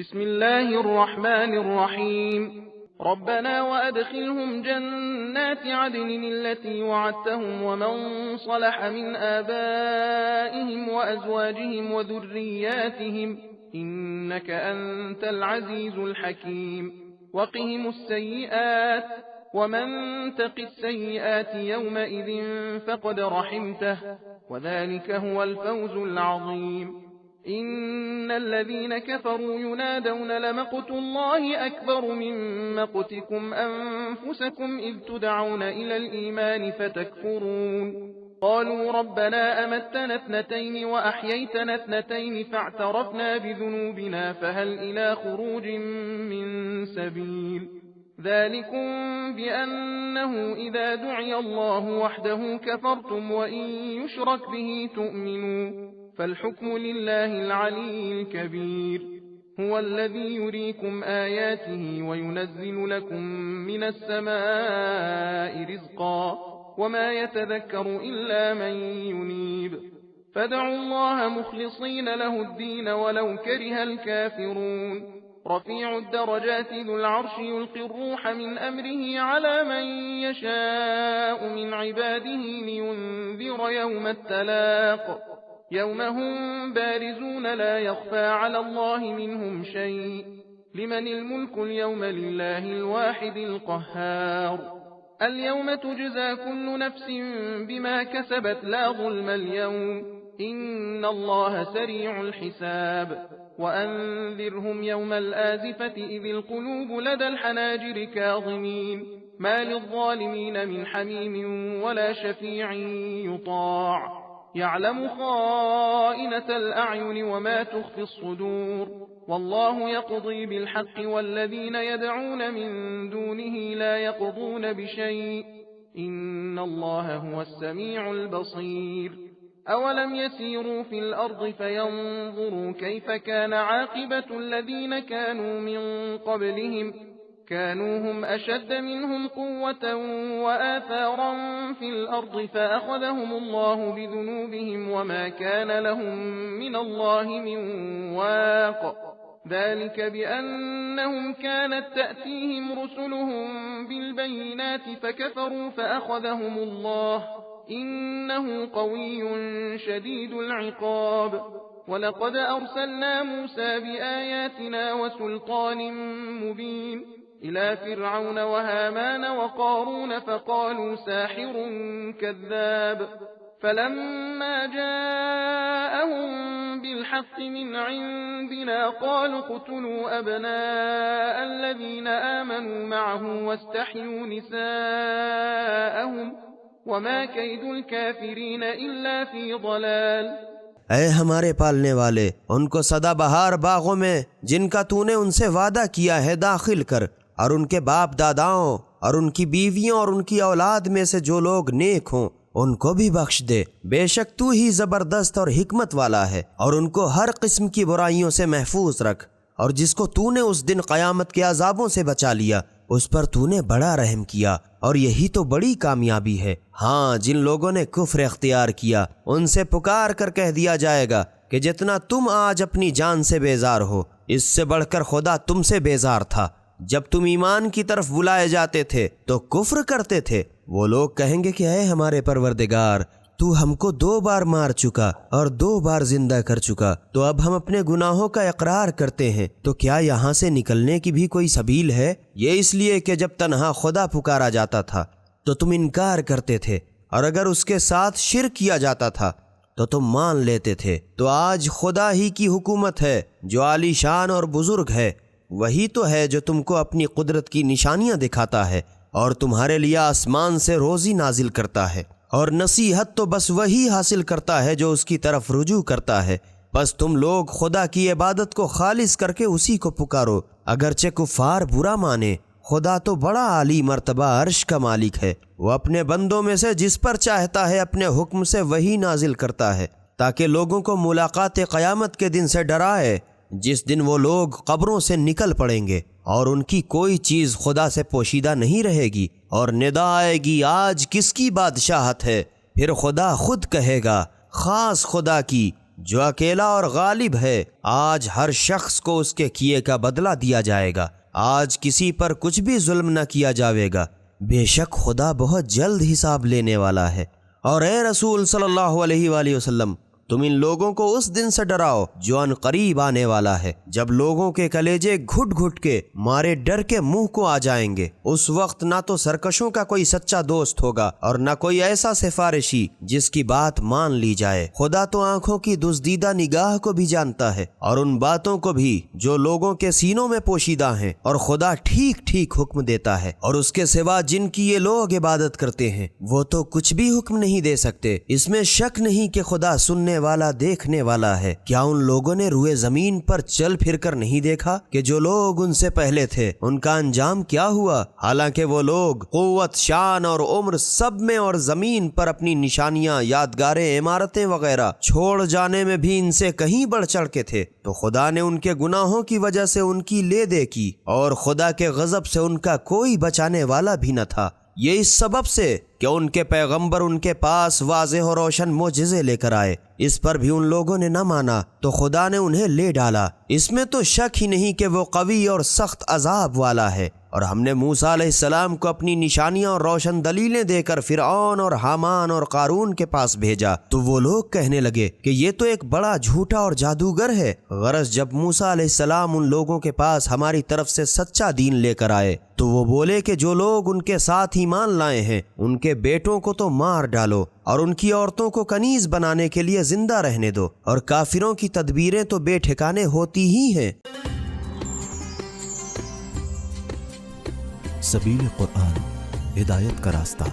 بسم الله الرحمن الرحيم ربنا وأدخلهم جنات عدن التي وعدتهم ومن صلح من آبائهم وأزواجهم وذرياتهم إنك أنت العزيز الحكيم وقهم السيئات ومن تق السيئات يومئذ فقد رحمته وذلك هو الفوز العظيم إن الذين كفروا ينادون لمقت الله أكبر من مقتكم أنفسكم إذ تدعون إلى الإيمان فتكفرون قالوا ربنا أمتنا اثنتين وأحييتنا اثنتين فاعترفنا بذنوبنا فهل إلى خروج من سبيل ذلكم بأنه إذا دعي الله وحده كفرتم وإن يشرك به تؤمنوا فالحكم لله العلي الكبير هو الذي يريكم آياته وينزل لكم من السماء رزقا وما يتذكر إلا من ينيب فادعوا الله مخلصين له الدين ولو كره الكافرون رفيع الدرجات ذو العرش يلقي الروح من أمره على من يشاء من عباده لينذر يوم التلاق يوم هم بارزون لا يخفى على الله منهم شيء لمن الملك اليوم لله الواحد القهار اليوم تجزى كل نفس بما كسبت لا ظلم اليوم إن الله سريع الحساب وأنذرهم يوم الآزفة إذ القلوب لدى الحناجر كاظمين ما للظالمين من حميم ولا شفيع يطاع يعلم خائنة الأعين وما تخفي الصدور والله يقضي بالحق والذين يدعون من دونه لا يقضون بشيء إن الله هو السميع البصير أولم يسيروا في الأرض فينظروا كيف كان عاقبة الذين كانوا من قبلهم كانوا هم أشد منهم قوة وآثارا في الأرض فأخذهم الله بذنوبهم وما كان لهم من الله من واق ذلك بأنهم كانت تأتيهم رسلهم بالبينات فكفروا فأخذهم الله إنه قوي شديد العقاب ولقد أرسلنا موسى بآياتنا وسلطان مبين إلى فرعون وهامان وقارون فقالوا ساحر كذاب فلما جاءهم بالحق من عندنا قالوا اقتلوا أبناء الذين آمنوا معه واستحيوا نساءهم وما كيد الكافرين إلا في ضلال اے ہمارے پالنے والے ان کو سدا بہار باغوں میں جن کا تو نے ان سے وعدہ کیا ہے داخل کر اور ان کے باپ داداؤں اور ان کی بیویوں اور ان کی اولاد میں سے جو لوگ نیک ہوں ان کو بھی بخش دے بے شک تو ہی زبردست اور حکمت والا ہے اور ان کو ہر قسم کی برائیوں سے محفوظ رکھ اور جس کو تو نے اس دن قیامت کے عذابوں سے بچا لیا اس پر تو نے بڑا رحم کیا اور یہی تو بڑی کامیابی ہے ہاں جن لوگوں نے کفر اختیار کیا ان سے پکار کر کہہ دیا جائے گا کہ جتنا تم آج اپنی جان سے بیزار ہو اس سے بڑھ کر خدا تم سے بیزار تھا جب تم ایمان کی طرف بلائے جاتے تھے تو کفر کرتے تھے وہ لوگ کہیں گے کہ اے ہمارے پروردگار تو ہم کو 2 بار مار چکا اور 2 بار زندہ کر چکا تو اب ہم اپنے گناہوں کا اقرار کرتے ہیں تو کیا یہاں سے نکلنے کی بھی کوئی سبیل ہے یہ اس لیے کہ جب تنہا خدا پکارا جاتا تھا تو تم انکار کرتے تھے اور اگر اس کے ساتھ شرک کیا جاتا تھا تو تم مان لیتے تھے تو آج خدا ہی کی حکومت ہے جو عالی شان اور بزرگ ہے وہی تو ہے جو تم کو اپنی قدرت کی نشانیاں دکھاتا ہے اور تمہارے لیے آسمان سے روزی نازل کرتا ہے اور نصیحت تو بس وہی حاصل کرتا ہے جو اس کی طرف رجوع کرتا ہے بس تم لوگ خدا کی عبادت کو خالص کر کے اسی کو پکارو اگرچہ کفار برا مانے خدا تو بڑا عالی مرتبہ عرش کا مالک ہے وہ اپنے بندوں میں سے جس پر چاہتا ہے اپنے حکم سے وہی نازل کرتا ہے تاکہ لوگوں کو ملاقات قیامت کے دن سے ڈرائے جس دن وہ لوگ قبروں سے نکل پڑیں گے اور ان کی کوئی چیز خدا سے پوشیدہ نہیں رہے گی اور ندا آئے گی آج کس کی بادشاہت ہے پھر خدا خود کہے گا خاص خدا کی جو اکیلا اور غالب ہے۔ آج ہر شخص کو اس کے کیے کا بدلہ دیا جائے گا۔ آج کسی پر کچھ بھی ظلم نہ کیا جاوے گا۔ بے شک خدا بہت جلد حساب لینے والا ہے۔ اور اے رسول صلی اللہ علیہ وآلہ وسلم، تم ان لوگوں کو اس دن سے ڈراؤ جو ان قریب آنے والا ہے، جب لوگوں کے کلیجے گھٹ گھٹ کے مارے ڈر کے منہ کو آ جائیں گے۔ اس وقت نہ تو سرکشوں کا کوئی سچا دوست ہوگا اور نہ کوئی ایسا سفارشی جس کی بات مان لی جائے۔ خدا تو آنکھوں کی دزدیدہ نگاہ کو بھی جانتا ہے اور ان باتوں کو بھی جو لوگوں کے سینوں میں پوشیدہ ہیں، اور خدا ٹھیک ٹھیک حکم دیتا ہے، اور اس کے سوا جن کی یہ لوگ عبادت کرتے ہیں وہ تو کچھ بھی حکم نہیں دے سکتے۔ اس میں شک نہیں کہ خدا سننے والا دیکھنے والا ہے۔ کیا ان لوگوں نے روئے زمین پر چل پھر کر نہیں دیکھا کہ جو لوگ ان سے پہلے تھے ان کا انجام کیا ہوا؟ حالانکہ وہ لوگ قوت، شان اور عمر سب میں اور زمین پر اپنی نشانیاں، یادگاریں، عمارتیں وغیرہ چھوڑ جانے میں بھی ان سے کہیں بڑھ چڑھ کے تھے، تو خدا نے ان کے گناہوں کی وجہ سے ان کی لے دے کی، اور خدا کے غضب سے ان کا کوئی بچانے والا بھی نہ تھا۔ یہ اس سبب سے کہ ان کے پیغمبر ان کے پاس واضح اور روشن معجزے لے کر آئے، اس پر بھی ان لوگوں نے نہ مانا تو خدا نے انہیں لے ڈالا۔ اس میں تو شک ہی نہیں کہ وہ قوی اور سخت عذاب والا ہے۔ اور ہم نے موسیٰ علیہ السلام کو اپنی نشانیاں اور روشن دلیلیں دے کر فرعون اور حامان اور قارون کے پاس بھیجا، تو وہ لوگ کہنے لگے کہ یہ تو ایک بڑا جھوٹا اور جادوگر ہے۔ غرض جب موسیٰ علیہ السلام ان لوگوں کے پاس ہماری طرف سے سچا دین لے کر آئے تو وہ بولے کہ جو لوگ ان کے ساتھ ایمان لائے ہیں ان کے بیٹوں کو تو مار ڈالو اور ان کی عورتوں کو کنیز بنانے کے لیے زندہ رہنے دو، اور کافروں کی تدبیریں تو بے ٹھکانے ہوتی ہی ہیں۔ سبیل قرآن، ہدایت کا راستہ۔